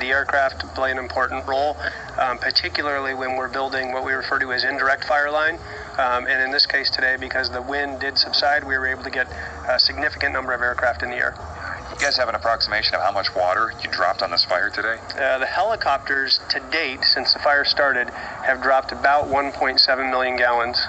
The aircraft play an important role, particularly when we're building what we refer to as indirect fire line. And in this case today, because the wind did subside, we were able to get a significant number of aircraft in the air. You guys have an approximation of how much water you dropped on this fire today? The helicopters to date, since the fire started, have dropped about 1.7 million gallons.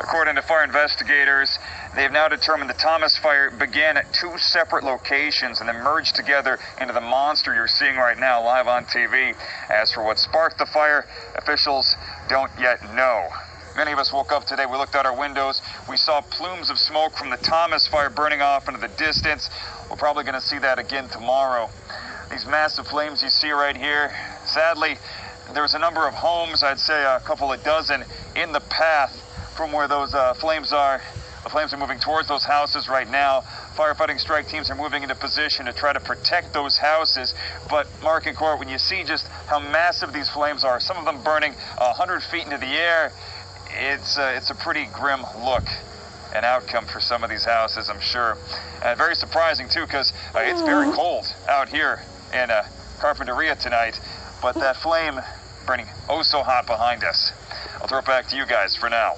According to fire investigators, they've now determined the Thomas fire began at two separate locations and then merged together into the monster you're seeing right now live on TV. As for what sparked the fire, officials don't yet know. Many of us woke up today, we looked out our windows, we saw plumes of smoke from the Thomas fire burning off into the distance. We're probably going to see that again tomorrow. These massive flames you see right here, sadly, there's a number of homes, I'd say a couple of dozen, in the path from where those flames are. The flames are moving towards those houses right now. Firefighting strike teams are moving into position to try to protect those houses. But Mark and Court, when you see just how massive these flames are, some of them burning 100 feet into the air, it's a pretty grim look and outcome for some of these houses, I'm sure. Very surprising too, because it's very cold out here in Carpinteria tonight, but that flame burning oh so hot behind us. I'll throw it back to you guys for now.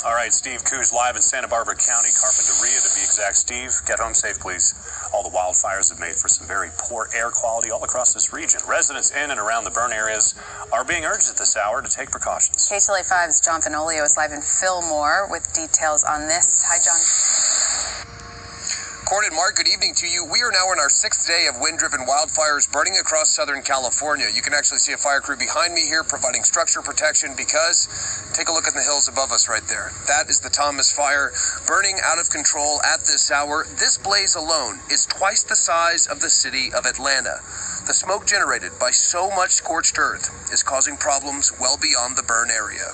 All right, Steve Coos live in Santa Barbara County, Carpinteria to be exact. Steve, get home safe, please. All the wildfires have made for some very poor air quality all across this region. Residents in and around the burn areas are being urged at this hour to take precautions. KTLA 5's John Finolio is live in Fillmore with details on this. Hi, John. Court and Mark, good evening to you. We are now in our sixth day of wind-driven wildfires burning across Southern California. You can actually see a fire crew behind me here providing structure protection because, take a look at the hills above us right there. That is the Thomas fire burning out of control at this hour. This blaze alone is twice the size of the city of Atlanta. The smoke generated by so much scorched earth is causing problems well beyond the burn area.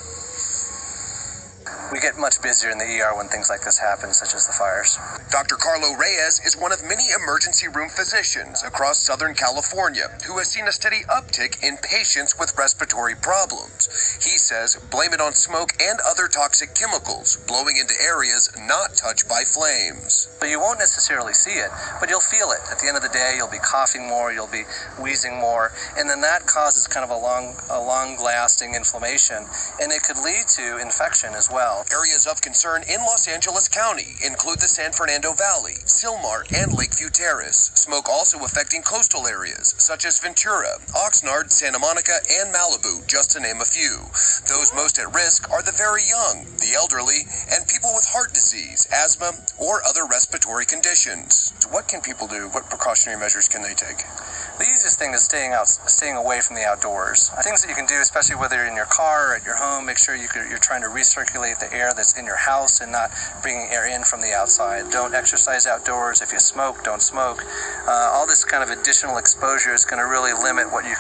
We get much busier in the ER when things like this happen, such as the fires. Dr. Carlo Reyes is one of many emergency room physicians across Southern California who has seen a steady uptick in patients with respiratory problems. He says blame it on smoke and other toxic chemicals blowing into areas not touched by flames. But you won't necessarily see it, but you'll feel it. At the end of the day, you'll be coughing more, you'll be wheezing more, and then that causes kind of a long-lasting inflammation, and it could lead to infection as well. Areas of concern in Los Angeles County include the San Fernando Valley, Sylmar, and Lakeview Terrace. Smoke also affecting coastal areas such as Ventura, Oxnard, Santa Monica, and Malibu, just to name a few. Those most at risk are the very young, the elderly, and people with heart disease, asthma, or other respiratory conditions. So what can people do? What precautionary measures can they take? The easiest thing is staying away from the outdoors. Things that you can do, especially whether you're in your car or at your home, make sure you're trying to recirculate the air that's in your house and not bringing air in from the outside. Don't exercise outdoors. If you smoke, don't smoke. All this kind of additional exposure is going to really limit what you